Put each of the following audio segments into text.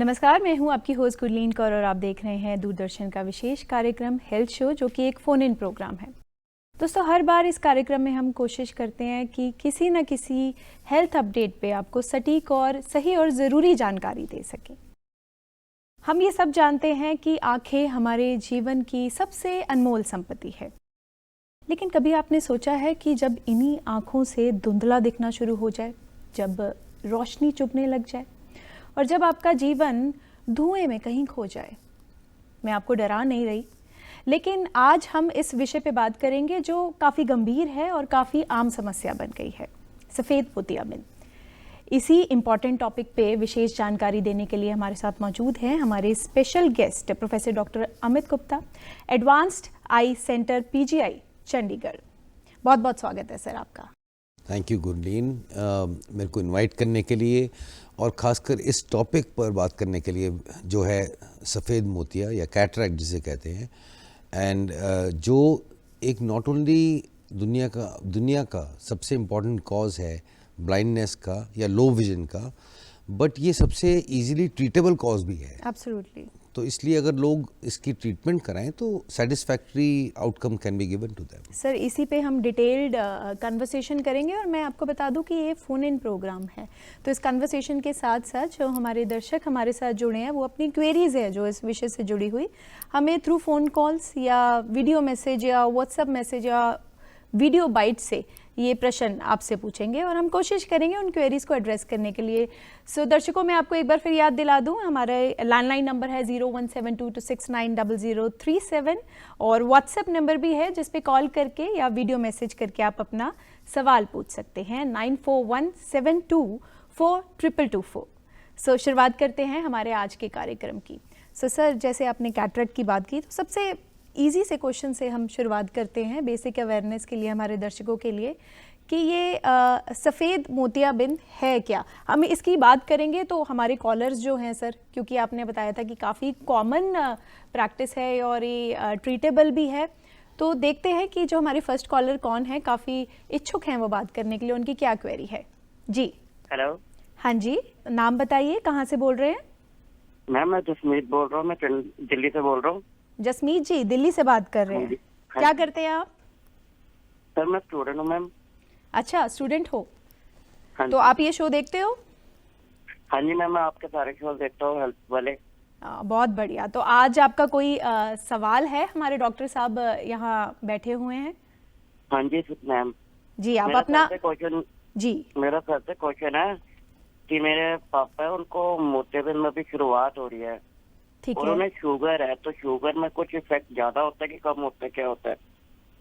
नमस्कार, मैं हूं आपकी होस्ट गुरलीन कौर और आप देख रहे हैं दूरदर्शन का विशेष कार्यक्रम हेल्थ शो, जो कि एक फ़ोन इन प्रोग्राम है। दोस्तों, हर बार इस कार्यक्रम में हम कोशिश करते हैं कि किसी न किसी हेल्थ अपडेट पे आपको सटीक और सही और ज़रूरी जानकारी दे सकें। हम ये सब जानते हैं कि आंखें हमारे जीवन की सबसे अनमोल संपत्ति है, लेकिन कभी आपने सोचा है कि जब इन्हीं आँखों से धुंधला दिखना शुरू हो जाए, जब रोशनी चुभने लग जाए और जब आपका जीवन धुएं में कहीं खो जाए। मैं आपको डरा नहीं रही, लेकिन आज हम इस विषय पे बात करेंगे जो काफ़ी गंभीर है और काफ़ी आम समस्या बन गई है, सफ़ेद मोतियाबिंद। इसी इम्पॉर्टेंट टॉपिक पे विशेष जानकारी देने के लिए हमारे साथ मौजूद हैं हमारे special guest professor doctor Amit Gupta, advanced eye centre PGI Chandigarh. बहुत बहुत स्वागत है सर आपका। थैंक यू गुरलीन, मेरे को इनवाइट करने के लिए और ख़ासकर इस टॉपिक पर बात करने के लिए, जो है सफ़ेद मोतिया या कैटरैक्ट जिसे कहते हैं, एंड जो एक नॉट ओनली दुनिया का सबसे इम्पॉर्टेंट कॉज है ब्लाइंडनेस का या लो विजन का, बट ये सबसे इजीली ट्रीटेबल कॉज भी है। एब्सोल्युटली। तो इसलिए अगर लोग इसकी ट्रीटमेंट कराएं तो satisfactory outcome can be given to them. Sir, इसी पे हम डिटेल्ड कन्वर्सेशन करेंगे और मैं आपको बता दूं कि ये फ़ोन इन प्रोग्राम है, तो इस कन्वर्सेशन के साथ साथ जो हमारे दर्शक हमारे साथ जुड़े हैं वो अपनी क्वेरीज है जो इस विषय से जुड़ी हुई हमें थ्रू फ़ोन कॉल्स या वीडियो मैसेज या व्हाट्सएप मैसेज या वीडियो बाइट से ये प्रश्न आपसे पूछेंगे और हम कोशिश करेंगे उन क्वेरीज को एड्रेस करने के लिए। सो दर्शकों, मैं आपको एक बार फिर याद दिला दूं, हमारा लैंडलाइन नंबर है 0172269037 और व्हाट्सएप नंबर भी है जिस पे कॉल करके या वीडियो मैसेज करके आप अपना सवाल पूछ सकते हैं 9417242224। सो शुरुआत करते हैं हमारे आज के कार्यक्रम की। सो सर, जैसे आपने कैटरैक्ट की बात की, तो सबसे इजी से क्वेश्चन से हम शुरुआत करते हैं बेसिक अवेयरनेस के लिए हमारे दर्शकों के लिए कि ये सफ़ेद मोतियाबिंद है क्या। हम इसकी बात करेंगे तो हमारे कॉलर्स जो हैं सर, क्योंकि आपने बताया था कि काफ़ी कॉमन प्रैक्टिस है और ये ट्रीटेबल भी है, तो देखते हैं कि जो हमारे फर्स्ट कॉलर कौन है, काफ़ी इच्छुक हैं वो बात करने के लिए, उनकी क्या क्वेरी है। जी हेलो। हाँ जी, नाम बताइए, कहाँ से बोल रहे हैं? मैम मैं जसमीत बोल रहा हूँ, मैं दिल्ली से बोल रहा हूँ। जसमीत जी, दिल्ली से बात कर रहे हैं। क्या करते हैं आप? सर मैं स्टूडेंट हूँ मैम। अच्छा, स्टूडेंट हो। हाँ तो आप ये शो देखते हो? हाँ जी मैम, मैं आपके सारे शो देखता हूँ हेल्थ वाले। बहुत बढ़िया। तो आज आपका कोई सवाल है? हमारे डॉक्टर साहब यहाँ बैठे हुए हैं। हाँ जी मैम जी, आप अपना क्वेश्चन। जी, मेरा सबसे क्वेश्चन है कि मेरे पापा है, उनको मोतियाबिंद में भी शुरुआत हो रही है। ठीक और है। उन्हें शुगर है, तो शुगर में कुछ इफेक्ट ज्यादा होता है कि कम होता है, क्या होता है?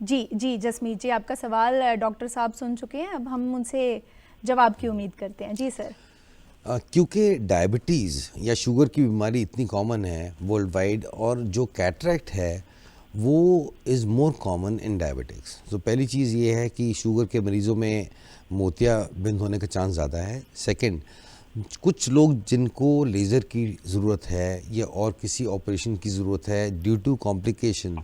जी जी जसमीत जी, आपका सवाल डॉक्टर साहब सुन चुके हैं, अब हम उनसे जवाब की उम्मीद करते हैं। जी सर। क्योंकि डायबिटीज़ या शुगर की बीमारी इतनी कॉमन है वर्ल्ड वाइड, और जो कैटरैक्ट है वो is more common in diabetics. तो पहली चीज़ ये है कि शुगर के मरीज़ों में मोतियाबिंद होने का चांस ज़्यादा है। सेकंड, कुछ लोग जिनको लेज़र की ज़रूरत है या और किसी ऑपरेशन की ज़रूरत है due to complication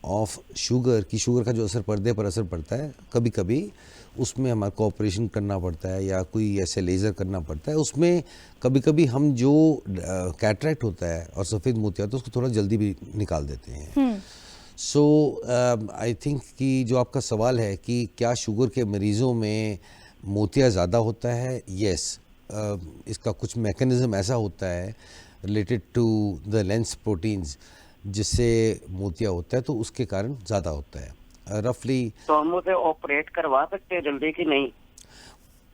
of sugar, की शुगर का जो असर पर्दे पर असर पड़ता है, कभी कभी उसमें हमारे को ऑपरेशन करना पड़ता है या कोई ऐसे लेज़र करना पड़ता है। उसमें कभी कभी हम जो कैटरैक्ट होता है और सफ़ेद मोतिया तो उसको थोड़ा जल्दी भी निकाल देते हैं। सो आई थिंक कि जो आपका सवाल है कि क्या शुगर के मरीज़ों में मोतिया ज़्यादा होता है, यस। इसका कुछ मैकेनिज़्म ऐसा होता है related to the lens proteins जिससे मोतिया होता है, तो उसके कारण ज़्यादा होता है रफली। तो हम उसे ऑपरेट करवा सकते हैं जल्दी कि नहीं?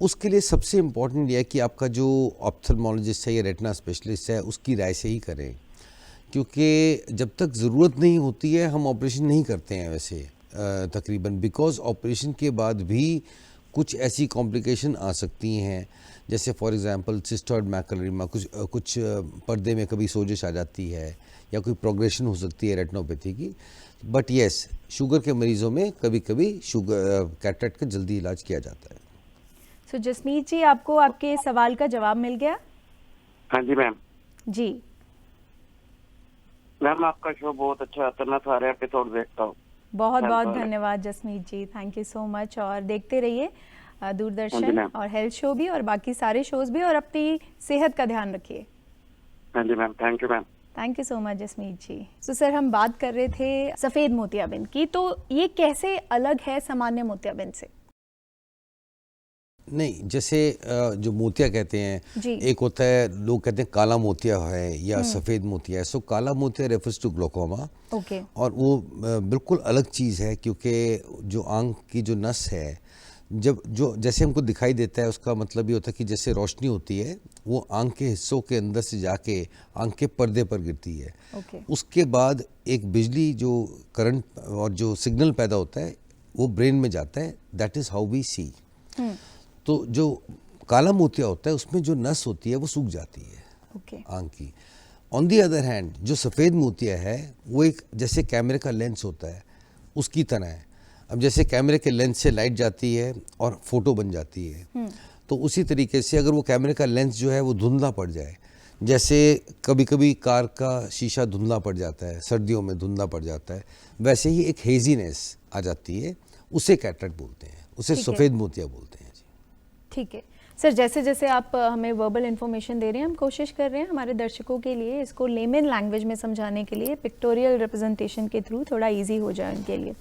उसके लिए सबसे इम्पॉर्टेंट यह है कि आपका जो ऑप्थेल्मोलॉजिस्ट है या रेटिना स्पेशलिस्ट है उसकी राय से ही करें, क्योंकि जब तक ज़रूरत नहीं होती है हम ऑपरेशन नहीं करते हैं वैसे तकरीबन, बिकॉज ऑपरेशन के बाद भी कुछ ऐसी कॉम्प्लिकेशन आ सकती हैं, जैसे फॉर एग्जांपल सिस्टॉइड मैकुलर एडीमा, कुछ पर्दे में कभी सोजिश आ जाती है या कोई प्रोग्रेशन हो सकती है रेटिनोपैथी की। बट येस, शुगर के मरीज़ों में कभी कभी शुगर कैटरैक्ट का जल्दी इलाज किया जाता है। सो जसमीत जी, आपको आपके सवाल का जवाब मिल गया? हाँ जी मैम। जी मैम आपका शो बहुत अच्छा आता है, मैं सारे एपिसोड देखता हूँ। बहुत बहुत धन्यवाद जसमीत जी, थैंक यू सो मच। और देखते रहिए दूरदर्शन और हेल्थ शो भी और बाकी सारे शोज भी, और अपनी सेहत का ध्यान रखिए। हाँ जी ma'am, thank you ma'am. Thank you so much Jasmeet ji. तो सर हम बात कर रहे थे सफ़ेद मोतियाबिंद की, तो ये कैसे अलग है सामान्य मोतियाबिंद से? नहीं, जैसे जो मोतिया कहते हैं, जी। एक होता है, लोग कहते हैं काला मोतिया है या सफ़ेद मोतिया है। सो काला मोतिया रेफर्स टू ग्लोकोमा, ओके। और वो बिल्कुल अलग चीज़ है, क्योंकि जो आँख की जो नस है, जब जो जैसे हमको दिखाई देता है, उसका मतलब ये होता है कि जैसे रोशनी होती है, वो आँख के हिस्सों के अंदर से जाके आँख के पर्दे पर गिरती है। ओके। उसके बाद एक बिजली जो करंट और जो सिग्नल पैदा होता है, वो ब्रेन में जाता है। दैट इज़ हाउ वी सी। तो जो काला मोतिया होता है, उसमें जो नस होती है वो सूख जाती है ओके। आँख की। ऑन दी अदर हैंड, जो सफ़ेद मोतिया है, वो एक जैसे कैमरे का लेंस होता है, उसकी तरह है। अब जैसे कैमरे के लेंस से लाइट जाती है और फोटो बन जाती है, तो उसी तरीके से अगर वो कैमरे का लेंस जो है वो धुंधला पड़ जाए, जैसे कभी कभी कार का शीशा धुंधला पड़ जाता है, सर्दियों में धुंधला पड़ जाता है, वैसे ही एक हेजीनेस आ जाती है, उसे कैटरेक्ट बोलते हैं, उसे ठीक है। सफ़ेद मोतिया बोलते हैं जी। ठीक है सर, जैसे जैसे आप हमें वर्बल इन्फॉर्मेशन दे रहे हैं, हम कोशिश कर रहे हैं हमारे दर्शकों के लिए इसको लेमन लैंग्वेज में समझाने के लिए, पिक्टोरियल रिप्रेजेंटेशन के थ्रू थोड़ा इजी हो जाए उनके लिए।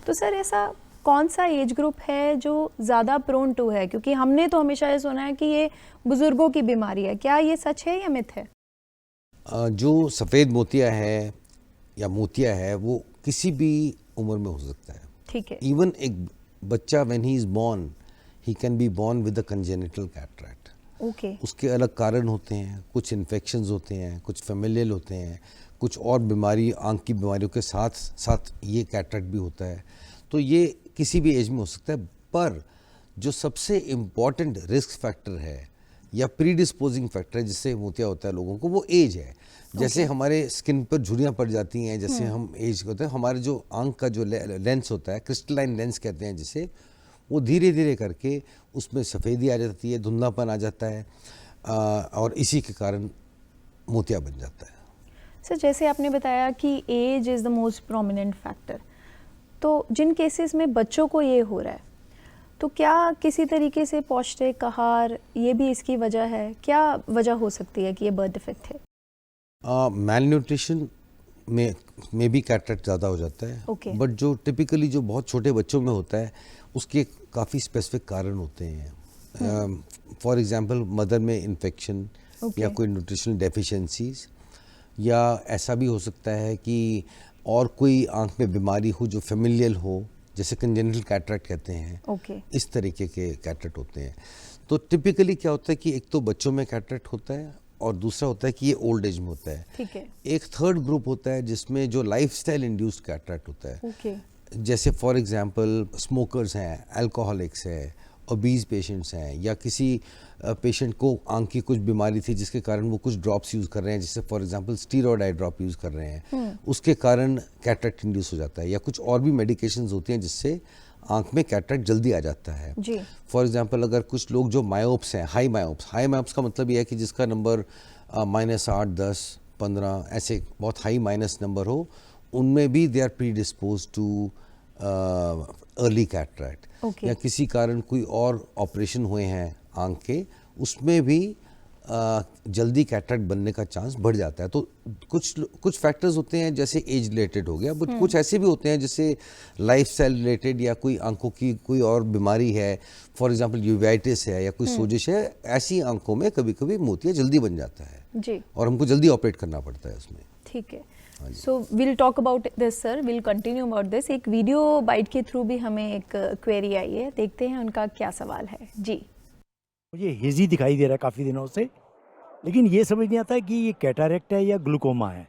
तो सर ऐसा कौन सा एज ग्रुप है जो ज़्यादा प्रोन टू है? क्योंकि हमने तो हमेशा ये सुना है कि ये बुज़ुर्गों की बीमारी है, क्या ये सच है या मिथ है? जो सफ़ेद मोतिया है या मोतिया है, वो किसी भी उम्र में हो सकता है। ठीक है। इवन एक बच्चा when he is born, he can be born with a congenital cataract. Okay. उसके अलग कारण होते हैं, कुछ इन्फेक्शंस होते हैं, कुछ फेमिलियल होते हैं, कुछ और बीमारी, आँख की बीमारियों के साथ साथ ये कैटरेक्ट भी होता है। तो ये किसी भी एज में हो सकता है, पर जो सबसे इम्पॉर्टेंट रिस्क फैक्टर है या प्रीडिस्पोजिंग फैक्टर है जिससे मोतिया होता है लोगों को, वो एज है। जैसे हमारे स्किन पर झुर्रियाँ पड़ जाती हैं, जैसे हम एज होते हैं, हमारे जो आँख का जो लेंस होता है, क्रिस्टलाइन लेंस कहते हैं जिसे, वो धीरे धीरे करके उसमें सफ़ेदी आ जाती है, धुंधलापन आ जाता है, और इसी के कारण मोतिया बन जाता है। सर जैसे आपने बताया कि age is the most prominent factor, तो जिन केसेस में बच्चों को ये हो रहा है, तो क्या किसी तरीके से पौष्टिक आहार ये भी इसकी वजह है? क्या वजह हो सकती है कि ये बर्थ डिफेक्ट है? मैल न्यूट्रिशन में भी कैटरेक्ट ज़्यादा हो जाता है। Okay. बट जो टिपिकली जो बहुत छोटे बच्चों में होता है, उसके काफ़ी स्पेसिफिक कारण होते हैं। फॉर एग्जांपल मदर में इन्फेक्शन, Okay. या कोई न्यूट्रिशनल डेफिशिएंसीज, या ऐसा भी हो सकता है कि और कोई आँख में बीमारी हो जो फेमिलियल हो, जैसे कंजेनिटल कैटरेक्ट कहते हैं। ओके। इस तरीके के कैटरेक्ट होते हैं। तो टिपिकली क्या होता है कि एक तो बच्चों में कैटरेक्ट होता है, और दूसरा होता है कि ये ओल्ड एज में होता है। ठीक है। एक थर्ड ग्रुप होता है जिसमें जो लाइफस्टाइल इंड्यूस्ड कैटरेक्ट होता है। ओके। जैसे फॉर एग्जांपल स्मोकर्स हैं, अल्कोहलिक्स हैं, ओबीज पेशेंट्स हैं, या किसी पेशेंट को आँख की कुछ बीमारी थी जिसके कारण वो कुछ ड्रॉप्स यूज़ कर रहे हैं, जैसे for example steroid I drop use कर रहे हैं, उसके कारण कैटरेक्ट इंड्यूस हो जाता है। या कुछ और भी मेडिकेशंस होती हैं जिससे आँख में कैटरेक्ट जल्दी आ जाता है। जी। फॉर एग्जांपल अगर कुछ लोग जो मायोप्स हैं, हाई मायोप्स का मतलब ये है कि जिसका नंबर -8, 10, 15 ऐसे बहुत हाई माइनस नंबर हो, उनमें भी they are predispose to early cataract. Okay. या किसी कारण कोई और ऑपरेशन हुए हैं आँख के, उसमें भी जल्दी कैटरेक्ट बनने का चांस बढ़ जाता है। तो कुछ फैक्टर्स होते हैं जैसे एज रिलेटेड हो गया, बट कुछ ऐसे भी होते हैं जैसे लाइफस्टाइल रिलेटेड, या कोई आंखों की कोई और बीमारी है, फॉर एग्जांपल यूवेटिस है या कोई सोजिश है, ऐसी आंखों में कभी कभी मोतिया जल्दी बन जाता है जी। और हमको जल्दी ऑपरेट करना पड़ता है उसमें। ठीक है। So will talk about this sir, will continue about this. एक वीडियो बाइट के थ्रू भी हमें एक क्वेरी आई है, देखते हैं उनका क्या सवाल है। जी। मुझे हेजी दिखाई दे रहा है काफ़ी दिनों से, लेकिन ये समझ नहीं आता कि ये कैटरेक्ट है या ग्लूकोमा है।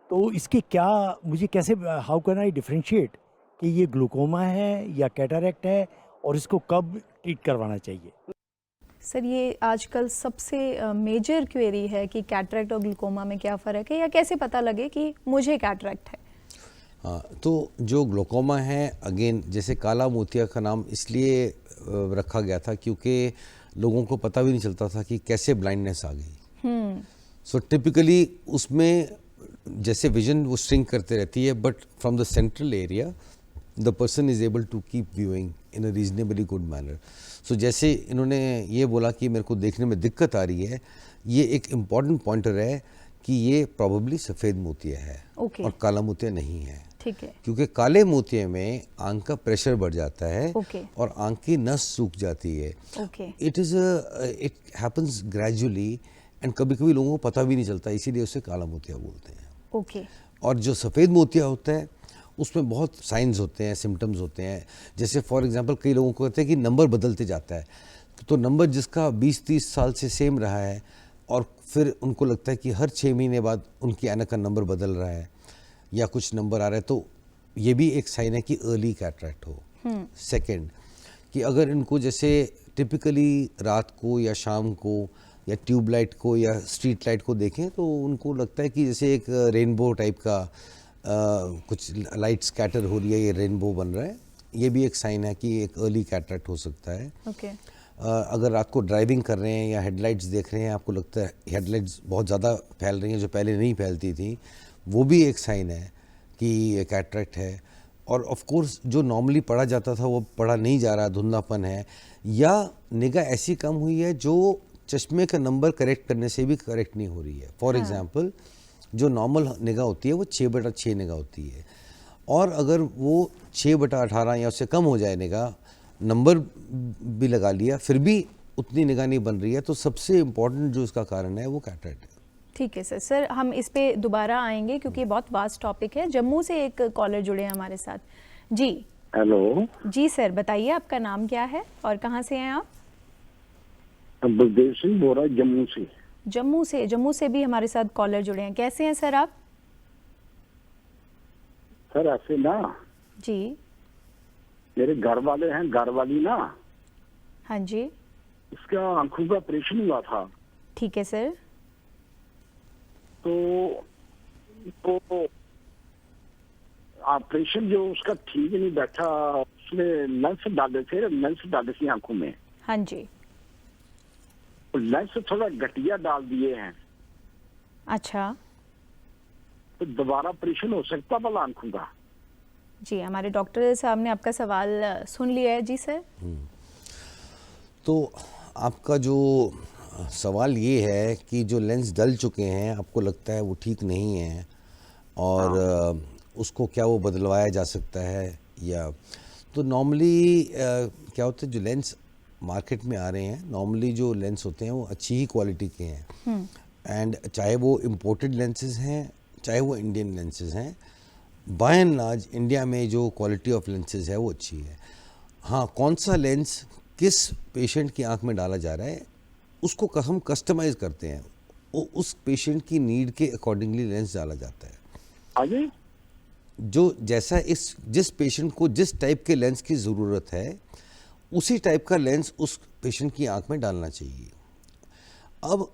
तो इसके क्या, मुझे कैसे, हाउ कैन आई डिफरेंशिएट कि ये ग्लूकोमा है या कैटरेक्ट है, और इसको कब ट्रीट करवाना चाहिए? सर ये आजकल सबसे मेजर क्वेरी है कि कैटरेक्ट और ग्लूकोमा में क्या फ़र्क है, या कैसे पता लगे कि मुझे कैटरेक्ट है? हाँ, तो जो ग्लोकोमा है, अगेन जैसे काला मोतिया का नाम इसलिए रखा गया था क्योंकि लोगों को पता भी नहीं चलता था कि कैसे ब्लाइंडनेस आ गई। सो टिपिकली उसमें जैसे विजन वो श्रिंक करते रहती है, but from the central area the person is able to keep viewing in a reasonably good manner. So जैसे इन्होंने ये बोला कि मेरे को देखने में दिक्कत आ रही है, ये एक इम्पॉर्टेंट पॉइंटर है कि ये प्रॉबेबली सफ़ेद मोतिया है Okay. और काला मोतिया नहीं है, ठीक है। क्योंकि काले मोतिये में आंख का प्रेशर बढ़ जाता है Okay. और आंख की नस सूख जाती है। Okay it happens gradually and कभी कभी लोगों को पता भी नहीं चलता, इसीलिए उसे काला मोतिया बोलते हैं। ओके और जो सफ़ेद मोतिया होता है उसमें बहुत साइंस होते हैं, सिम्टम्स होते हैं। जैसे फॉर एग्जांपल कई लोगों को कहते हैं कि नंबर बदलते जाता है, तो नंबर जिसका 20-30 साल से सेम रहा है और फिर उनको लगता है कि हर 6 महीने बाद उनकी ऐनक का नंबर बदल रहा है या कुछ नंबर आ रहा है, तो ये भी एक साइन है कि अर्ली कैटरैक्ट हो। सेकंड, कि अगर इनको जैसे टिपिकली रात को या शाम को या ट्यूबलाइट को या स्ट्रीट लाइट को देखें तो उनको लगता है कि जैसे एक रेनबो टाइप का कुछ लाइट स्कैटर हो रही है, ये रेनबो बन रहा है, ये भी एक साइन है कि एक अर्ली कैटरैक्ट हो सकता है। ओके अगर रात को ड्राइविंग कर रहे हैं या हेडलाइट्स देख रहे हैं, आपको लगता है हेडलाइट्स बहुत ज़्यादा फैल रही हैं जो पहले नहीं फैलती थी, वो भी एक साइन है कि कैटरैक्ट है। और ऑफ कोर्स जो नॉर्मली पढ़ा जाता था वो पढ़ा नहीं जा रहा, धुंधलापन है, या निगाह ऐसी कम हुई है जो चश्मे का नंबर करेक्ट करने से भी करेक्ट नहीं हो रही है। फॉर एग्जांपल जो नॉर्मल निगाह होती है वो 6/6 निगाह होती है, और अगर वो 6/18 या उससे कम हो जाए निगाह, नंबर भी लगा लिया फिर भी उतनी निगाह नहीं बन रही है, तो सबसे इम्पोर्टेंट जो इसका कारण है वो कैटरैक्ट है। ठीक है सर। सर हम इस पे दोबारा आएंगे क्योंकि ये बहुत वास्ट टॉपिक है। जम्मू से एक कॉलर जुड़े हैं हमारे साथ। जी हेलो जी सर, बताइए आपका नाम क्या है और कहाँ से हैं आप? बलदेव सिंह बोल रहा है जम्मू से। जम्मू से भी हमारे साथ कॉलर जुड़े हैं। कैसे हैं सर आप? सर ऐसे ना, जी मेरे घर वाले हैं, घर वाली ना, हाँ जी उसका आंखों का ऑपरेशन हुआ था, ठीक है सर। तो ऑपरेशन जो उसका ठीक नहीं बैठा, उसने लेंस डाले थे आंखों में। हाँ जी लेंस थोड़ा घटिया डाल दिए हैं, अच्छा तो दोबारा ऑपरेशन हो सकता भला आंखों का? जी, हमारे डॉक्टर साहब ने आपका सवाल सुन लिया है। जी सर। तो आपका जो सवाल ये है कि जो लेंस डल चुके हैं, आपको लगता है वो ठीक नहीं है और उसको क्या वो बदलवाया जा सकता है, या तो नॉर्मली क्या होता है, जो लेंस मार्केट में आ रहे हैं, नॉर्मली जो लेंस होते हैं वो अच्छी ही क्वालिटी के हैं, एंड चाहे वो इम्पोर्टेड लेंसेज हैं चाहे वो इंडियन लेंसेज हैं, बाय एंड लार्ज इंडिया में जो क्वालिटी ऑफ लेंसेज है वो अच्छी है। हाँ, कौन सा लेंस किस पेशेंट की आंख में डाला जा रहा है उसको हम कस्टमाइज़ करते हैं, वो उस पेशेंट की नीड के अकॉर्डिंगली लेंस डाला जाता है। आगे जो जैसा जिस पेशेंट को जिस टाइप के लेंस की ज़रूरत है उसी टाइप का लेंस उस पेशेंट की आंख में डालना चाहिए। अब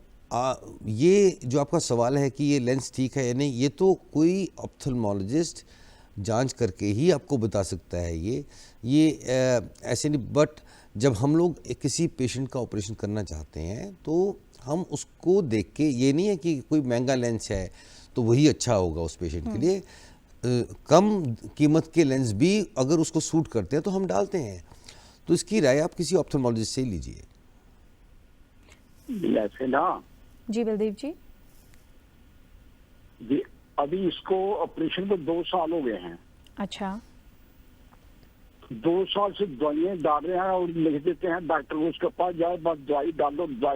ये जो आपका सवाल है कि ये लेंस ठीक है या नहीं, ये तो कोई ऑप्थेल्मोलॉजिस्ट जांच करके ही आपको बता सकता है। ये ऐसे नहीं, बट जब हम लोग किसी पेशेंट का ऑपरेशन करना चाहते हैं तो हम उसको देख के, ये नहीं है कि कोई महंगा लेंस है तो वही अच्छा होगा उस पेशेंट के लिए, कम कीमत के लेंस भी अगर उसको सूट करते हैं तो हम डालते हैं। तो इसकी राय आप किसी ऑप्थेल्मोलॉजिस्ट से ही लीजिए। ऐसे ना जी बलदेव जी। जी, अभी इसको ऑपरेशन को 2 साल हो गए हैं। अच्छा 2 साल से दवाइयाँ डाल रहे हैं और लिख देते हैं डॉक्टर, उसके पास जाओ बस दवाई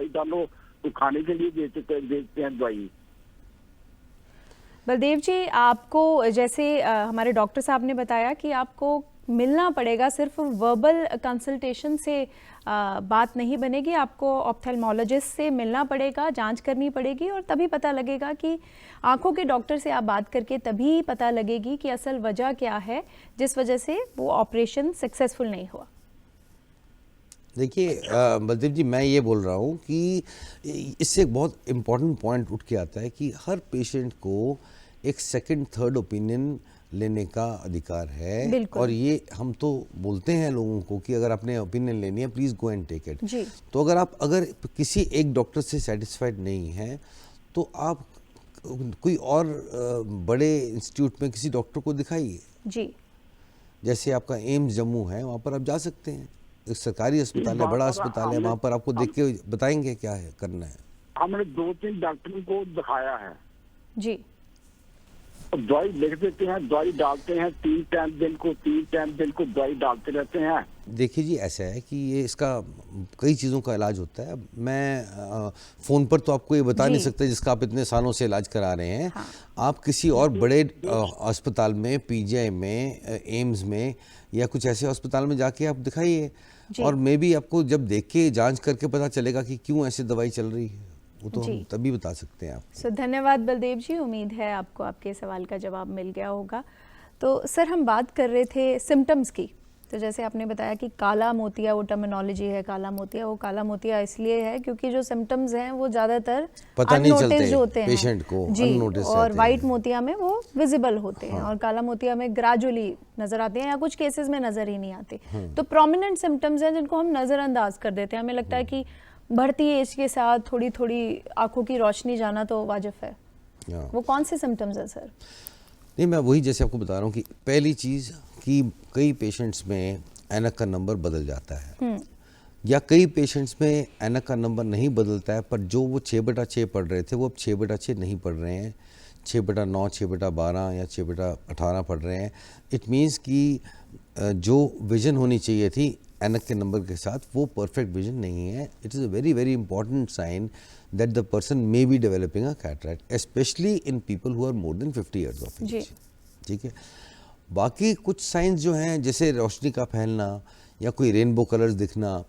डालो, तो खाने के लिए देते हैं दवाई। बलदेव जी, आपको जैसे हमारे डॉक्टर साहब ने बताया कि आपको मिलना पड़ेगा, सिर्फ वर्बल कंसल्टेशन से बात नहीं बनेगी, आपको ऑप्थेल्मोलॉजिस्ट से मिलना पड़ेगा, जांच करनी पड़ेगी और तभी पता लगेगा कि आंखों के डॉक्टर से आप बात करके तभी पता लगेगी कि असल वजह क्या है जिस वजह से वो ऑपरेशन सक्सेसफुल नहीं हुआ। देखिए बलदेव जी, मैं ये बोल रहा हूँ कि इससे एक बहुत इम्पॉर्टेंट पॉइंट उठ के आता है कि हर पेशेंट को एक सेकंड थर्ड ओपिनियन लेने का अधिकार है, और ये हम तो बोलते हैं लोगों को कि अगर आपने ओपिनियन लेनी है please go and take it. तो अगर किसी एक डॉक्टर से सेटिस्फाइड नहीं है तो आप कोई और बड़े इंस्टीट्यूट में किसी डॉक्टर को दिखाइए। जी जैसे आपका एम्स जम्मू है, वहाँ पर आप जा सकते हैं, एक सरकारी अस्पताल है, बड़ा अस्पताल है, वहाँ पर आपको देख के बताएंगे क्या है करना है। हमने 2-3 डॉक्टरों को दिखाया है, जी दवाई लिख देते हैं, दवाई डालते हैं, 3 टाइम दिन को दवाई डालते रहते हैं। देखिए जी, ऐसा है कि ये इसका कई चीज़ों का इलाज होता है। मैं फ़ोन पर तो आपको ये बता नहीं जी। सकता जिसका आप इतने सालों से इलाज करा रहे हैं। हाँ। आप किसी और बड़े अस्पताल में, पीजीआई में, एम्स में या कुछ ऐसे अस्पताल में जाके आप दिखाइए, जी। और मे बी आपको जब देख के जांच करके पता चलेगा कि क्यों ऐसी दवाई चल रही है, वो तो जी। हम तभी बता सकते हैं आप। सो धन्यवाद बलदेव जी, उम्मीद है आपको आपके सवाल का जवाब मिल गया होगा। तो सर, हम बात कर रहे थे सिम्टम्स की। तो जैसे आपने बताया कि काला मोतिया, वो टर्मिनोलॉजी है काला मोतिया, वो काला मोतिया इसलिए है क्योंकि जो सिम्टम्स हैं वो ज़्यादातर पता नहीं चलते अननोटिस्ड होते हैं पेशेंट को, जी, unnoticed और रहते वाइट हैं। मोतिया में वो विजिबल होते हैं, और काला मोतिया में ग्रेजुअली नजर आते हैं या कुछ केसेस में नजर ही नहीं आते। तो प्रोमिनेंट सिम्टम्स हैं जिनको हम नज़रअंदाज कर देते हैं। हमें लगता है कि बढ़ती एज के साथ थोड़ी थोड़ी आंखों की रोशनी जाना तो वाजिब है। हाँ। वो कौन से सिम्टम्स हैं सर? नहीं, मैं वही जैसे आपको बता रहा हूँ कि पहली चीज़ कि कई पेशेंट्स में ऐनक का नंबर बदल जाता है, या कई पेशेंट्स में ऐनक का नंबर नहीं बदलता है, पर जो वो 6/6 पढ़ रहे थे वो अब 6/6 नहीं पढ़ रहे हैं, 6/9, 6/12 या 6/18 पढ़ रहे हैं। इट मीन्स कि जो विजन होनी चाहिए थी ऐनक के नंबर के साथ, वो परफेक्ट विजन नहीं है। It is a very very important sign that the person may be developing a cataract, especially in people who are more than 50 years of जी। एज। ठीक है। बाकी कुछ साइंस जो हैं, जैसे रोशनी का फैलना या कोई रेनबो कलर्स दिखना,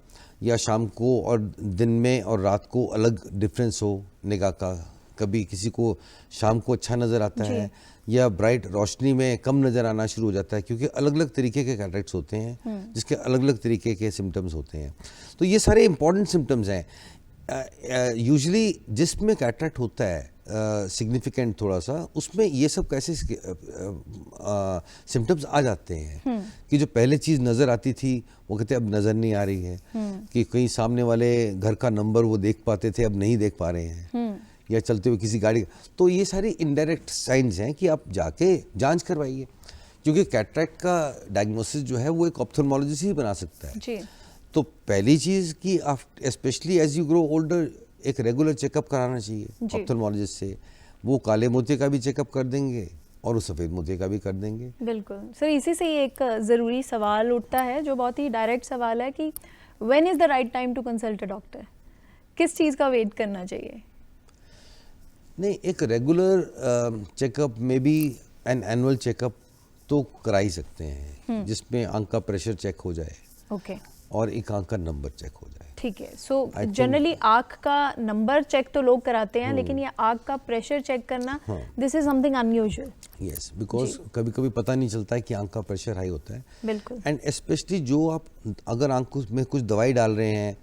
या शाम को और दिन में और रात को अलग डिफरेंस हो निगाह का, कभी किसी को शाम को अच्छा नज़र आता जी। है या ब्राइट रोशनी में कम नज़र आना शुरू हो जाता है, क्योंकि अलग अलग तरीके के कैटरैक्ट्स होते हैं जिसके अलग अलग तरीके के सिम्टम्स होते हैं। तो ये सारे इंपॉर्टेंट सिम्टम्स हैं। यूजुअली जिसमें कैटरैक्ट होता है सिग्निफिकेंट थोड़ा सा, उसमें ये सब कैसे सिम्टम्स आ जाते हैं कि जो पहले चीज़ नज़र आती थी वो कहते अब नज़र नहीं आ रही है, कि कहीं सामने वाले घर का नंबर वो देख पाते थे अब नहीं देख पा रहे हैं, या चलते हुए किसी गाड़ी। तो ये सारी इनडायरेक्ट साइंस हैं कि आप जाके जांच करवाइए, क्योंकि कैटरैक्ट का डायग्नोसिस जो है वो एक ऑप्थेल्मोलॉजिस्ट ही बना सकता है। जी। तो पहली चीज़ कि आप especially as you grow older एक रेगुलर चेकअप कराना चाहिए जी। ऑप्थेल्मोलॉजिस्ट से। वो काले मोतिये का भी चेकअप कर देंगे और वो सफ़ेद मोतिये का भी कर देंगे। बिल्कुल सर, इसी से ये एक ज़रूरी सवाल उठता है जो बहुत ही डायरेक्ट सवाल है कि when is the right time to consult a doctor? किस चीज़ का वेट करना चाहिए? नहीं, एक रेगुलर चेकअप में भी एन एनुअल चेकअप तो करा ही सकते हैं, जिसमें आंख का प्रेशर चेक हो जाए ओके, और एक आंख का नंबर चेक हो जाए। ठीक है। सो I think- जनरली आँख का नंबर चेक तो लोग कराते हैं, लेकिन ये आँख का प्रेशर चेक करना, this is something unusual. Yes, because कभी कभी पता नहीं चलता है कि आंख का प्रेशर हाई होता है। बिल्कुल। एंड स्पेशली जो आप अगर आंख में कुछ दवाई डाल रहे हैं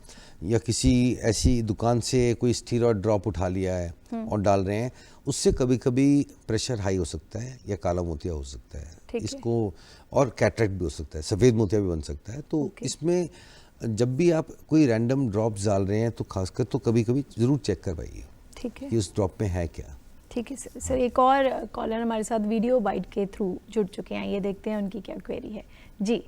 या किसी ऐसी दुकान से कोई स्टीरॉयड ड्रॉप उठा लिया है और डाल रहे हैं, उससे कभी कभी प्रेशर हाई हो सकता है या काला मोतिया हो सकता है। ठीक है। इसको और कैटरैक्ट भी हो सकता है, सफ़ेद मोतिया भी बन सकता है। तो इसमें जब भी आप कोई रैंडम ड्रॉप्स डाल रहे हैं तो खासकर तो कभी कभी ज़रूर चेक करवाइए ठीक है, कि उस ड्रॉप में है क्या। ठीक है सर। सर, एक और कॉलर हमारे साथ वीडियो बाइट के थ्रू जुड़ चुके हैं, ये देखते हैं उनकी क्या क्वेरी है। जी।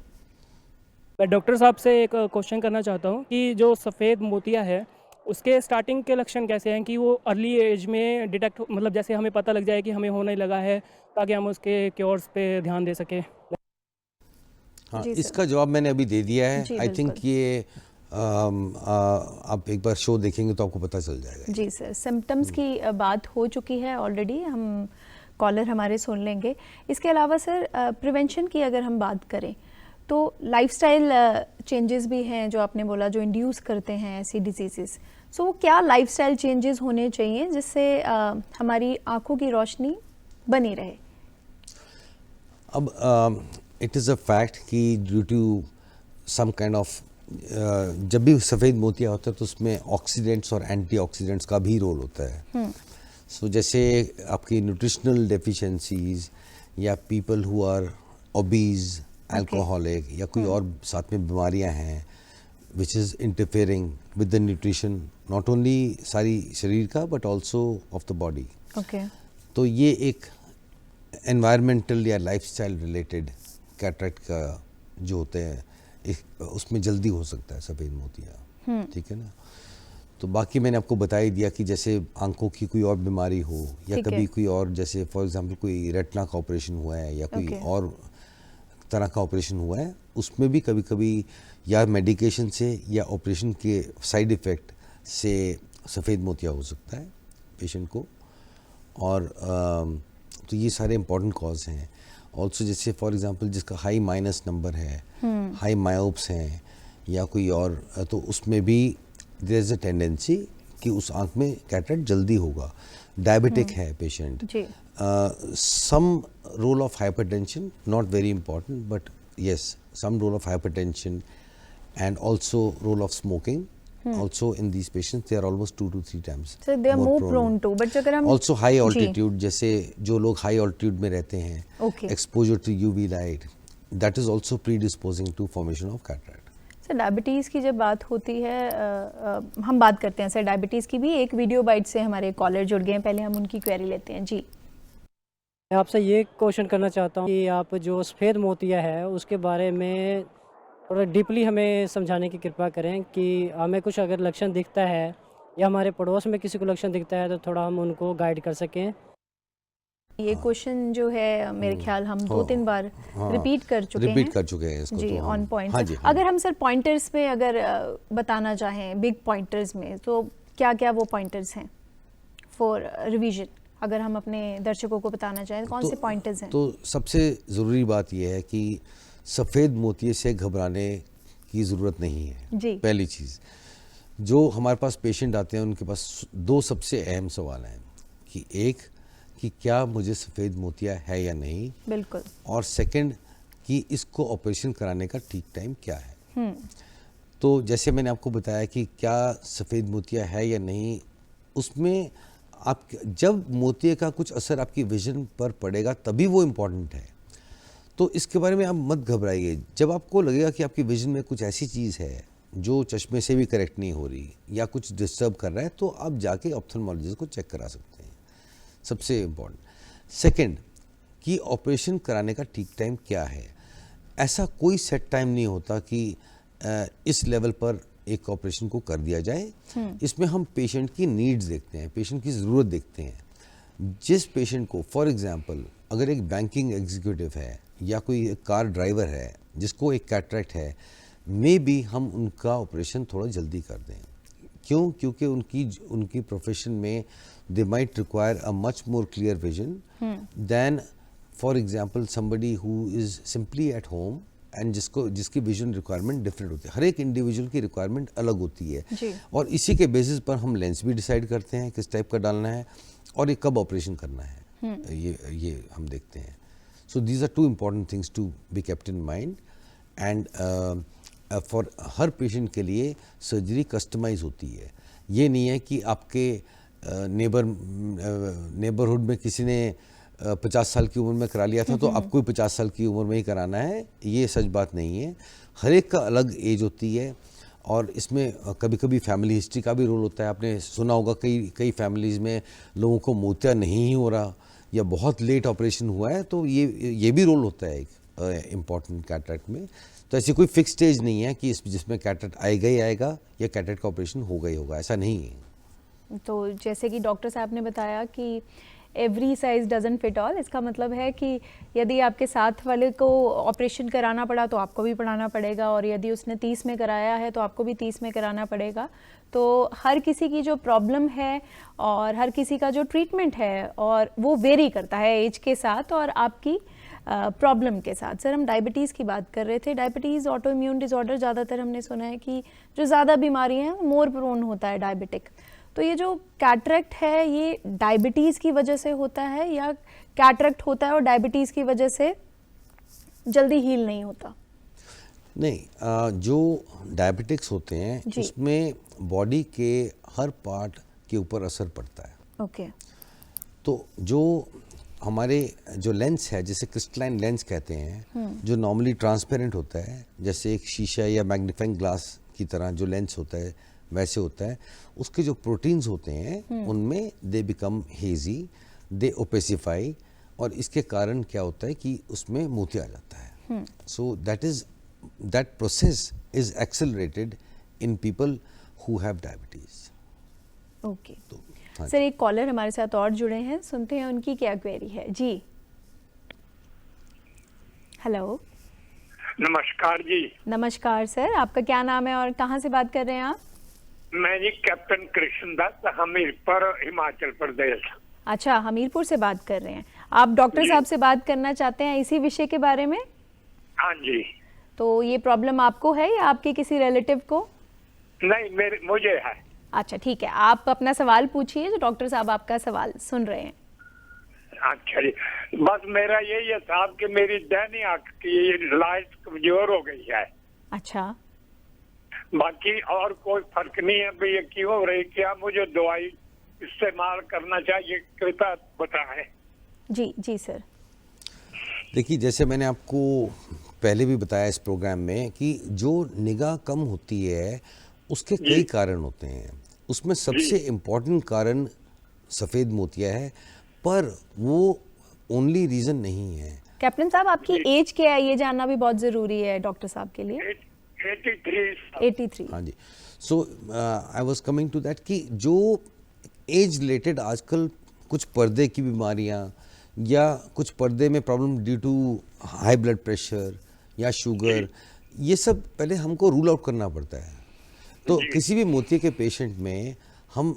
मैं डॉक्टर साहब से एक क्वेश्चन करना चाहता हूँ कि जो सफ़ेद मोतिया है उसके स्टार्टिंग के लक्षण कैसे हैं, कि वो अर्ली एज में डिटेक्ट, मतलब जैसे हमें पता लग जाए कि हमें होने लगा है, ताकि हम उसके क्योर्स पे ध्यान दे सकें। हाँ, जी सर। इसका जवाब मैंने अभी दे दिया है। जी, आई थिंक बिल्कुल। ये आप एक बार शो देखेंगे तो आपको पता चल जाएगा। जी सर, सिम्टम्स की बात हो चुकी है ऑलरेडी, हम कॉलर हमारे सुन लेंगे। इसके अलावा सर, प्रिवेंशन की अगर हम बात करें तो लाइफस्टाइल चेंजेस भी हैं जो आपने बोला, जो इंड्यूस करते हैं ऐसी डिजीज़ेस। सो वो क्या लाइफस्टाइल चेंजेस होने चाहिए जिससे हमारी आंखों की रोशनी बनी रहे? अब इट इज़ अ फैक्ट कि due to some kind of, जब भी सफ़ेद मोतिया होता है तो उसमें ऑक्सीडेंट्स और एंटीऑक्सीडेंट्स का भी रोल होता है। सो जैसे आपकी न्यूट्रिशनल डेफिशिएंसीज या people who are obese, alcoholic या कोई और साथ में बीमारियां हैं which is interfering with the nutrition, not only सारी शरीर का but also of the body. Okay. तो ये एक एनवायरमेंटल या लाइफस्टाइल रिलेटेड कैटरेक्ट का जो होते हैं उसमें जल्दी हो सकता है सफ़ेद मोतिया, ठीक है ना। तो बाकी मैंने आपको बता ही दिया कि जैसे आंखों की कोई और बीमारी हो या ठीक है। कभी कोई और, जैसे फॉर एग्जांपल कोई रेटिना का ऑपरेशन हुआ है या कोई ओके। और तरह का ऑपरेशन हुआ है, उसमें भी कभी कभी या मेडिकेशन से या ऑपरेशन के साइड इफ़ेक्ट से सफ़ेद मोतिया हो सकता है पेशेंट को। और तो ये सारे इंपॉर्टेंट कॉज हैं। ऑल्सो जैसे फॉर एग्जांपल जिसका हाई माइनस नंबर है, हाई मायोप्स हैं या कोई और, तो उसमें भी देयर इज़ अ टेंडेंसी कि उस आंख में कैटरेक्ट जल्दी होगा। डायबिटिक है पेशेंट, जी। some role of hypertension, not very important, but yes, some role of hypertension and also role of smoking. Also in these patients, they are almost 2 to 3 times So they are more prone to. But अगर हम Also high जी। altitude, जैसे जो लोग high altitude में रहते हैं, Okay. exposure to UV light, that is also predisposing to formation of cataract. Sir diabetes की जब बात होती है हम बात करते हैं सर डायबिटीज़ की भी। एक वीडियो बाइट से हमारे कॉलर जुड़ गए हैं, पहले हम उनकी क्वेरी लेते हैं। जी। मैं आपसे ये क्वेश्चन करना चाहता हूँ कि आप जो सफ़ेद मोतिया है उसके बारे में थोड़ा डीपली हमें समझाने की कृपा करें कि हमें कुछ अगर लक्षण दिखता है या हमारे पड़ोस में किसी को लक्षण दिखता है तो थोड़ा हम उनको गाइड कर सकें। ये क्वेश्चन जो है मेरे ख्याल हम 2-3 बार हाँ, रिपीट कर चुके हैं। रिपीट कर चुके हैं इसको जी, तो हम- ऑन पॉइंट। हाँ जी, हाँ अगर हम सर पॉइंटर्स में अगर बताना चाहें, बिग पॉइंटर्स में, तो क्या क्या वो पॉइंटर्स हैं फॉर रिवीजन? अगर हम अपने दर्शकों को बताना चाहें कौन से पॉइंटर्स हैं? तो सबसे ज़रूरी बात यह है कि सफ़ेद मोतिये से घबराने की ज़रूरत नहीं है। जी। पहली चीज़, जो हमारे पास पेशेंट आते हैं उनके पास 2 सबसे अहम सवाल हैं कि एक कि क्या मुझे सफ़ेद मोतिया है या नहीं, बिल्कुल। और सेकंड कि इसको ऑपरेशन कराने का ठीक टाइम क्या है। तो जैसे मैंने आपको बताया कि क्या सफ़ेद मोतिया है या नहीं, उसमें आप जब मोतिये का कुछ असर आपकी विजन पर पड़ेगा तभी वो इम्पॉर्टेंट है। तो इसके बारे में आप मत घबराइए। जब आपको लगेगा कि आपकी विजन में कुछ ऐसी चीज़ है जो चश्मे से भी करेक्ट नहीं हो रही या कुछ डिस्टर्ब कर रहा है, तो आप जाके ऑप्थेल्मोलॉजिस्ट को चेक करा सकते हैं, सबसे इम्पॉर्टेंट। सेकंड कि ऑपरेशन कराने का ठीक टाइम क्या है। ऐसा कोई सेट टाइम नहीं होता कि इस लेवल पर एक ऑपरेशन को कर दिया जाए। इसमें हम पेशेंट की नीड्स देखते हैं, पेशेंट की ज़रूरत देखते हैं। जिस पेशेंट को फॉर एग्जांपल अगर एक बैंकिंग एग्जीक्यूटिव है या कोई एक कार ड्राइवर है जिसको एक कैटरेक्ट है, मे बी हम उनका ऑपरेशन थोड़ा जल्दी कर दें। क्यों? क्योंकि उनकी प्रोफेशन में they might require a much more clear vision than for example somebody who is simply at home and जिसकी विजन रिक्वायरमेंट डिफरेंट होती है। हर एक इंडिविजुअल की रिक्वायरमेंट अलग होती है जी। और इसी के बेसिस पर हम लेंस भी डिसाइड करते हैं किस टाइप का डालना है और ये कब ऑपरेशन करना है, ये हम देखते हैं। So these are 2 important things to be kept in mind. And for हर पेशेंट के लिए सर्जरी कस्टमाइज होती है। ये नहीं है कि आपके नेबरहुड में किसी ने 50 साल की उम्र में करा लिया था तो आपको भी 50 साल की उम्र में ही कराना है, ये सच बात नहीं है। हर एक का अलग एज होती है और इसमें कभी कभी फैमिली हिस्ट्री का भी रोल होता है। आपने सुना होगा कई फैमिलीज़ में लोगों को मोतिया नहीं ही हो रहा या बहुत लेट ऑपरेशन हुआ है, तो ये भी रोल होता है एक इम्पॉर्टेंट कैटरेक्ट में। तो ऐसी कोई फिक्स स्टेज नहीं है कि जिसमें कैटरेक्ट आएगा ही आएगा या कैटरेक्ट का ऑपरेशन होगा ही होगा, ऐसा नहीं है। तो जैसे कि डॉक्टर साहब ने बताया कि every size doesn't fit all, इसका मतलब है कि यदि आपके साथ वाले को ऑपरेशन कराना पड़ा तो आपको भी पढ़ाना पड़ेगा, और यदि उसने 30 में कराया है तो आपको भी 30 में कराना पड़ेगा। तो हर किसी की जो प्रॉब्लम है और हर किसी का जो ट्रीटमेंट है और वो वेरी करता है एज के साथ और आपकी प्रॉब्लम के साथ। सर हम डायबिटीज़ की बात कर रहे थे। डायबिटीज़ ऑटो इम्यून डिसऑर्डर ज़्यादातर हमने सुना है कि जो ज़्यादा बीमारी हैं मोर प्रोन होता है डायबिटिक। तो ये जो कैटरेक्ट है ये डायबिटीज़ की वजह से होता है या कैटरेक्ट होता है और डायबिटीज़ की वजह से जल्दी हील नहीं होता? नहीं, जो डायबिटिक्स होते हैं उसमें बॉडी के हर पार्ट के ऊपर असर पड़ता है। ओके। तो जो हमारे जो लेंस है, जैसे क्रिस्टलाइन लेंस कहते हैं, जो नॉर्मली ट्रांसपेरेंट होता है, जैसे एक शीशा या मैग्नीफाइंग ग्लास की तरह जो लेंस होता है वैसे होता है, उसके जो प्रोटीन्स होते हैं उनमें दे बिकम हेजी, दे ओपेसिफाई, और इसके कारण क्या होता है कि उसमें मोतिया आ जाता है। So that process is accelerated in people who have diabetes. Okay तो हाँ सर, एक कॉलर हमारे साथ और जुड़े हैं, सुनते हैं उनकी क्या क्वेरी है जी। हेलो। नमस्कार जी। नमस्कार सर, आपका क्या नाम है और कहाँ से बात कर रहे हैं आप? मैं जी कैप्टन कृष्णदत्त, हमीरपुर, हिमाचल प्रदेश। अच्छा, हमीरपुर से बात कर रहे हैं आप। डॉक्टर साहब से बात करना चाहते हैं इसी विषय के बारे में? हाँ जी। तो ये प्रॉब्लम आपको है या आपके किसी रिलेटिव को? नहीं, मुझे है। अच्छा ठीक है, आप अपना सवाल पूछिए, जो डॉक्टर साहब आपका सवाल सुन रहे हैं। अच्छा जी, बस मेरा यही है साहब कि मेरी दैनिक आंख की लाइट कमजोर हो गई है। अच्छा, बाकी और कोई फर्क नहीं है। भाई ये क्यों हो रही, क्या मुझे दवाई इस्तेमाल करना चाहिए, कृपया बताएं। जी जी सर। देखिए, जैसे मैंने आपको पहले भी बताया इस प्रोग्राम में कि जो निगाह कम होती है उसके कई कारण होते हैं। उसमें सबसे इम्पोर्टेंट कारण सफ़ेद मोतिया है, पर वो ओनली रीज़न नहीं है। कैप्टन साहब, आपकी एज क्या है ये जानना भी बहुत ज़रूरी है डॉक्टर साहब के लिए। 83। हाँ जी। So I was coming to that कि जो एज रिलेटेड आजकल कुछ पर्दे की बीमारियाँ या कुछ पर्दे में problem due to high blood pressure या शुगर, ये सब पहले हमको रूल आउट करना पड़ता है। तो किसी भी मोतिया के पेशेंट में हम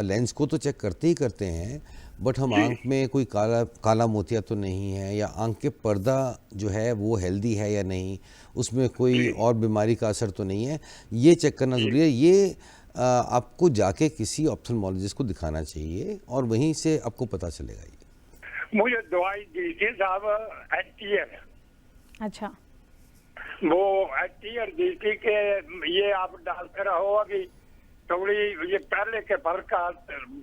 लेंस को तो चेक करते ही करते हैं, बट हम आंख में कोई काला मोतिया तो नहीं है, या आंख के पर्दा जो है वो हेल्दी है या नहीं, उसमें कोई और बीमारी का असर तो नहीं है, ये चेक करना ज़रूरी है। ये आपको जाके किसी ऑप्थेल्मोलॉजिस्ट को दिखाना चाहिए और वहीं से आपको पता चलेगा। ये मुझे दवाई दीजिए साहब, एटीयर। अच्छा, वो एटीयर दी थी कि ये आप डालते रहो। अभी थोड़ी ये पहले के फर्क का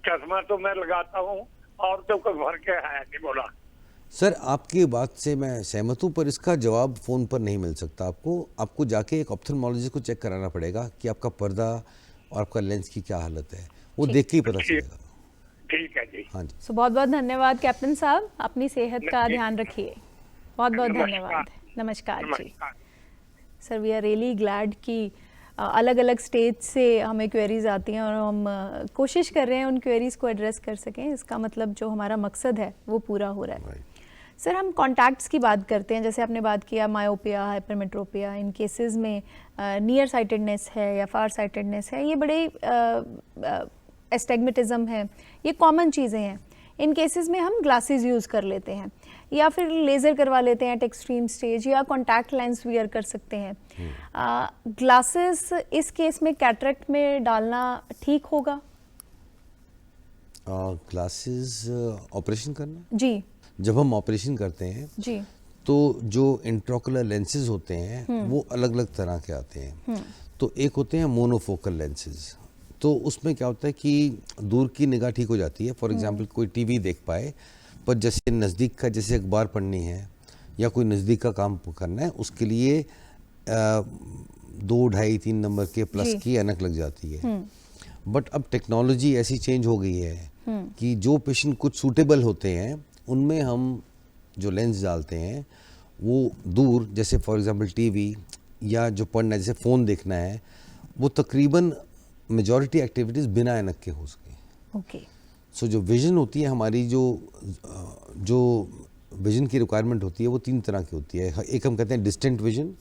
चश्मा तो मैं लगाता हूँ और तो कोई फर्क है नहीं बोला। सर, आपकी बात से मैं सहमत हूँ, पर इसका जवाब फ़ोन पर नहीं मिल सकता आपको जाके एक ऑप्थेल्मोलॉजिस्ट को चेक कराना पड़ेगा कि आपका पर्दा और आपका लेंस की क्या हालत है, वो देख के ही पता चलेगा। ठीक है जी। हाँ जी। सो बहुत बहुत धन्यवाद कैप्टन साहब, अपनी सेहत का ध्यान रखिए। बहुत बहुत धन्यवाद। नमस्कार जी। Sir, we are really glad कि अलग अलग स्टेट से हमें क्वेरीज आती हैं और हम कोशिश कर रहे हैं उन क्वेरीज को एड्रेस कर सकें। इसका मतलब जो हमारा मकसद है वो पूरा हो रहा है। सर, हम कॉन्टैक्ट्स की बात करते हैं, जैसे आपने बात किया मायोपिया, हाइपरमेट्रोपिया, इन केसेस में नियर साइटेडनेस है या फार साइटेडनेस है, ये बड़े एस्टिग्मेटिज्म है, ये कॉमन चीज़ें हैं। इन केसेस में हम ग्लासेस यूज़ कर लेते हैं या फिर लेज़र करवा लेते हैं एट एक्सट्रीम स्टेज, या कॉन्टैक्ट लेंस वियर कर सकते हैं। ग्लासेस इस केस में कैटरेक्ट में डालना ठीक होगा? ग्लासेस ऑपरेशन करना? जी। जब हम ऑपरेशन करते हैं जी, तो जो इंट्राओकुलर लेंसेज होते हैं वो अलग अलग तरह के आते हैं। तो एक होते हैं मोनोफोकल लेंसेज, तो उसमें क्या होता है कि दूर की निगाह ठीक हो जाती है। फॉर एग्जांपल कोई टीवी देख पाए, पर जैसे नज़दीक का, जैसे अखबार पढ़नी है या कोई नज़दीक का काम करना है, उसके लिए 2, 2.5, 3 नंबर के प्लस की ऐनक लग जाती है। बट अब टेक्नोलॉजी ऐसी चेंज हो गई है कि जो पेशेंट कुछ सूटेबल होते हैं उनमें हम जो लेंस डालते हैं वो दूर, जैसे फॉर एग्जांपल टीवी या जो पढ़ना है, जैसे फ़ोन देखना है, वो तकरीबन मेजॉरिटी एक्टिविटीज़ बिना ऐनक के हो सके। ओके। सो जो विज़न होती है हमारी, जो विज़न की रिक्वायरमेंट होती है वो 3 तरह की होती है। एक हम कहते हैं डिस्टेंट विज़न,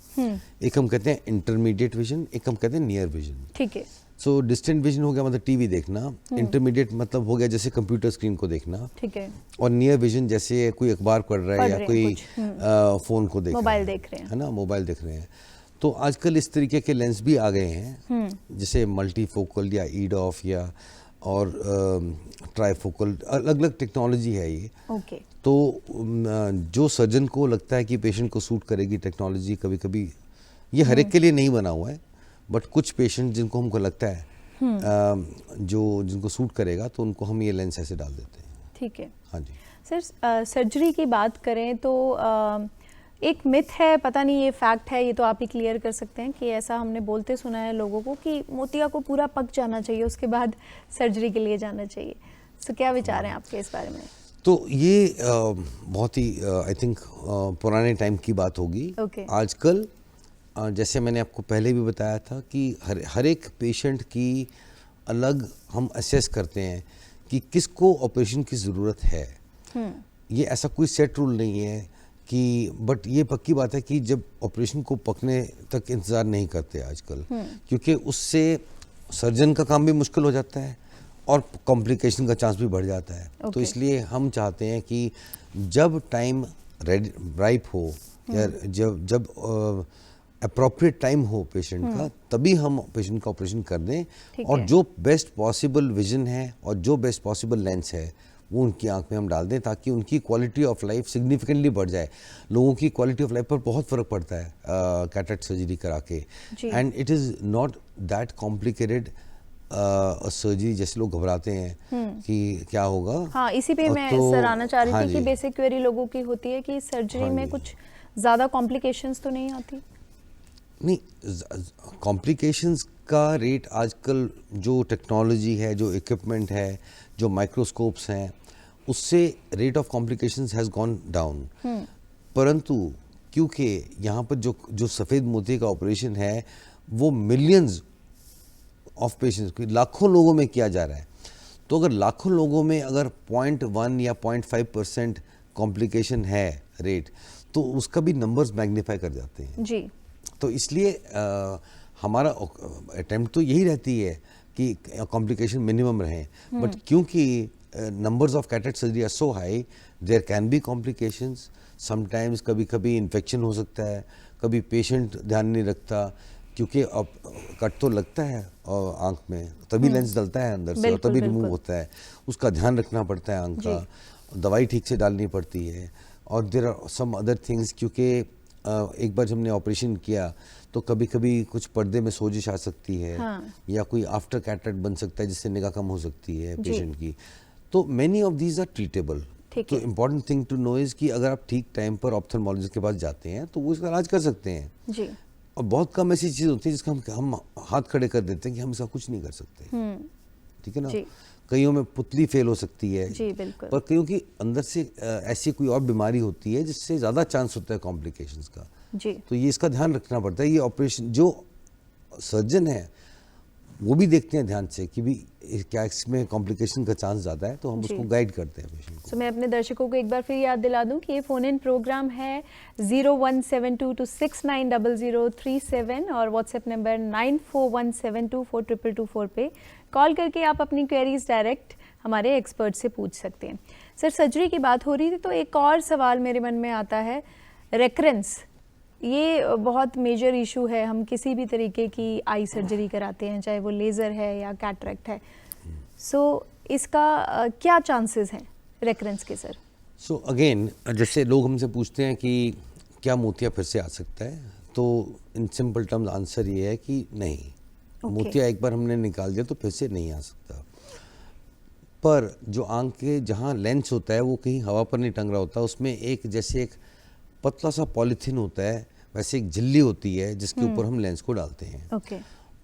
एक हम कहते हैं इंटरमीडिएट विज़न, एक हम कहते हैं नियर विज़न। ठीक है। सो डिस्टेंट विज़न हो गया मतलब टीवी देखना, इंटरमीडिएट मतलब हो गया जैसे कंप्यूटर स्क्रीन को देखना, ठीक है, और नियर विज़न जैसे कोई अखबार पढ़ रहा है या कोई फ़ोन को देख मोबाइल देख रहे हैं, है ना, मोबाइल देख रहे हैं। तो आजकल इस तरीके के लेंस भी आ गए हैं, जैसे मल्टीफोकल या ईडॉफ या और ट्राईफोकल, अलग अलग टेक्नोलॉजी है ये। ओके। तो जो सर्जन को लगता है कि पेशेंट को सूट करेगी टेक्नोलॉजी, कभी कभी ये हर एक के लिए नहीं बना हुआ है, बट कुछ पेशेंट जिनको हमको लगता है जिनको सूट करेगा, तो उनको हम ये लेंस ऐसे डाल देते हैं। ठीक है। हाँ जी। सर, सर्जरी की बात करें तो एक मिथ है, पता नहीं ये फैक्ट है, ये तो आप ही क्लियर कर सकते हैं कि ऐसा हमने बोलते सुना है लोगों को कि मोतिया को पूरा पक जाना चाहिए उसके बाद सर्जरी के लिए जाना चाहिए। सो क्या विचार हैं आपके इस बारे में? तो ये बहुत ही आई थिंक पुराने टाइम की बात होगी। Okay. आजकल जैसे मैंने आपको पहले भी बताया था कि हर एक पेशेंट की अलग हम असेस करते हैं कि किसको ऑपरेशन की ज़रूरत है। ये ऐसा कोई सेट रूल नहीं है कि, बट ये पक्की बात है कि जब ऑपरेशन को पकने तक इंतज़ार नहीं करते आजकल, क्योंकि उससे सर्जन का काम भी मुश्किल हो जाता है और कॉम्प्लिकेशन का चांस भी बढ़ जाता है। तो इसलिए हम चाहते हैं कि जब टाइम राइप हो या जब अप्रोप्रिएट टाइम हो पेशेंट का, तभी हम पेशेंट का ऑपरेशन कर दें और जो बेस्ट पॉसिबल विजन है और जो बेस्ट पॉसिबल लेंस है वो उनकी आंख में हम डाल दें, ताकि उनकी क्वालिटी ऑफ लाइफ सिग्निफिकेंटली बढ़ जाए। लोगों की क्वालिटी ऑफ लाइफ पर बहुत फ़र्क पड़ता है कैटरेक्ट सर्जरी करा के, and it is not that complicated surgery जैसे लोग घबराते हैं कि क्या होगा। हाँ, इसी पे मैं सर आना चाह रही थी कि बेसिक क्वेरी लोगों की होती है कि सर्जरी में कुछ ज़्यादा कॉम्प्लिकेशंस तो नहीं आती? नहीं, कॉम्प्लिकेशंस का रेट आजकल जो टेक्नोलॉजी है, जो इक्विपमेंट है, जो माइक्रोस्कोप्स हैं, उससे rate of complications has gone down. परंतु क्योंकि यहाँ पर जो सफ़ेद मोती का ऑपरेशन है वो मिलियंस ऑफ पेशेंट्स, लाखों लोगों में किया जा रहा है, तो अगर लाखों लोगों में अगर 0.1 या 0.5% कॉम्प्लिकेशन है रेट, तो उसका भी नंबर्स मैग्नीफाई कर जाते हैं जी। तो इसलिए हमारा अटेम्प्ट तो यही रहती है कि कॉम्प्लिकेशन मिनिमम रहें, बट क्योंकि numbers of cataract surgery are so high, there can be complications. Sometimes कभी कभी इन्फेक्शन हो सकता है, कभी पेशेंट ध्यान नहीं रखता, क्योंकि अब कट तो लगता है आंख में, तभी लेंस डलता है अंदर से और तभी रिमूव होता है, उसका ध्यान रखना पड़ता है आंख का, दवाई ठीक से डालनी पड़ती है, और there are some other things, क्योंकि एक बार जब हमने ऑपरेशन किया तो कभी कभी कुछ पर्दे में सोजिश आ सकती है, या कोई आफ्टर कैटरेक्ट बन सकता है जिससे निगाह कम हो सकती है पेशेंट की, तो many of these are treatable. तो important thing to know is कि अगर आप ठीक टाइम पर ऑप्थेल्मोलॉजिस्ट के पास जाते हैं तो वो इसका इलाज कर सकते हैं जी। और बहुत कम ऐसी चीज़ होती है जिसका हम हाथ खड़े कर देते हैं कि हम इसका कुछ नहीं कर सकते, ठीक है ना। कईयों में पुतली फेल हो सकती है जी, पर कईयों की अंदर से ऐसी कोई और बीमारी होती है जिससे ज़्यादा चांस होता है कॉम्प्लिकेशंस का जी। तो ये इसका ध्यान रखना पड़ता है। ये ऑपरेशन जो सर्जन है वो भी देखते हैं ध्यान से कि भी क्या इसमें कॉम्प्लिकेशन का चांस ज़्यादा है, तो हम उसको गाइड करते हैं पेशेंट को। तो मैं अपने दर्शकों को एक बार फिर याद दिला दूं कि ये फ़ोन इन प्रोग्राम है 017226900037 और व्हाट्सएप नंबर 9417242224 पे कॉल करके आप अपनी क्वेरीज डायरेक्ट हमारे एक्सपर्ट से पूछ सकते हैं। सर, सर्जरी की बात हो रही थी तो एक और सवाल मेरे मन में आता है, रेकरेंस। ये बहुत मेजर इशू है, हम किसी भी तरीके की आई सर्जरी कराते हैं, चाहे वो लेज़र है या कैटरेक्ट है, सो इसका क्या चांसेस हैं रेकरेंस के सर? सो अगेन, जैसे लोग हमसे पूछते हैं कि क्या मोतिया फिर से आ सकता है, तो इन सिंपल टर्म्स आंसर ये है कि नहीं, मोतिया एक बार हमने निकाल दिया तो फिर से नहीं आ सकता। पर जो आंख के जहाँ लेंस होता है वो कहीं हवा पर नहीं टंग रहा होता, उसमें एक जैसे एक पतला सा पॉलीथीन होता है, वैसे एक झिल्ली होती है जिसके ऊपर हम लेंस को डालते हैं।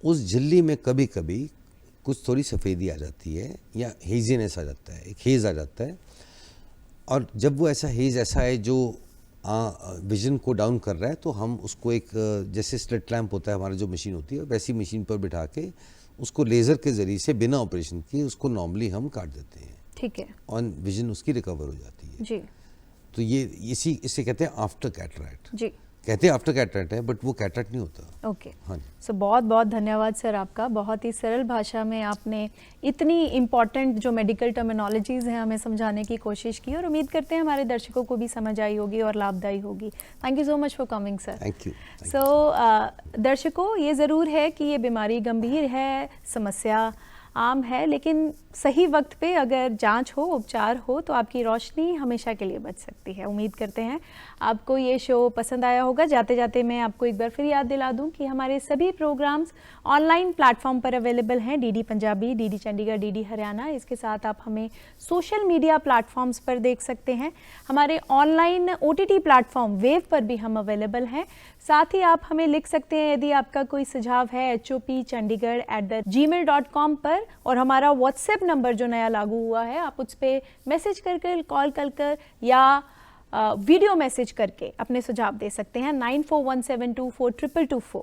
उस झिल्ली में कभी कभी कुछ थोड़ी सफ़ेदी आ जाती है या हेजीनेस आ जाता है, एक हेज़ आ जाता है, और जब वो ऐसा हेज़ ऐसा है जो विजन को डाउन कर रहा है, तो हम उसको एक जैसे स्लिट लैम्प होता है हमारा जो मशीन होती है, वैसी मशीन पर बिठा के उसको लेज़र के ज़रिए से बिना ऑपरेशन किए उसको नॉर्मली हम काट देते हैं, ठीक है, और विजन उसकी रिकवर हो जाती है जी। तो ये इसे कहते हैं आफ्टर कैटरेक्ट जी, कहते हैं आफ्टर कैटरेक्ट है, बट वो कैटरेक्ट नहीं होता। ओके, हाँ। सो बहुत बहुत धन्यवाद सर आपका, बहुत ही सरल भाषा में आपने इतनी इम्पॉर्टेंट जो मेडिकल टर्मिनोलॉजीज़ हैं हमें समझाने की कोशिश की, और उम्मीद करते हैं हमारे दर्शकों को भी समझ आई होगी और लाभदायी होगी। Thank you so much for coming sir. Thank you. So दर्शकों, ये ज़रूर है कि ये बीमारी गंभीर है, समस्या आम है, लेकिन सही वक्त पे अगर जांच हो, उपचार हो, तो आपकी रोशनी हमेशा के लिए बच सकती है। उम्मीद करते हैं आपको ये शो पसंद आया होगा। जाते जाते मैं आपको एक बार फिर याद दिला दूं कि हमारे सभी प्रोग्राम्स ऑनलाइन प्लेटफॉर्म पर अवेलेबल हैं, DD Punjabi, DD Chandigarh, DD Haryana. इसके साथ आप हमें सोशल मीडिया प्लेटफॉर्म्स पर देख सकते हैं। हमारे ऑनलाइन OTT प्लेटफॉर्म वेव पर भी हम अवेलेबल हैं। साथ ही आप हमें लिख सकते हैं यदि आपका कोई सुझाव है HOP chandigarh@gmail.com पर, और हमारा व्हाट्सएप नंबर जो नया लागू हुआ है, आप उस पर मैसेज कर कॉल कर या वीडियो मैसेज करके अपने सुझाव दे सकते हैं 9417242224।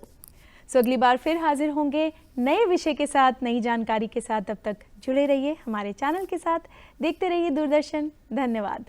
सो अगली बार फिर हाजिर होंगे नए विषय के साथ, नई जानकारी के साथ। तब तक जुड़े रहिए हमारे चैनल के साथ, देखते रहिए दूरदर्शन। धन्यवाद।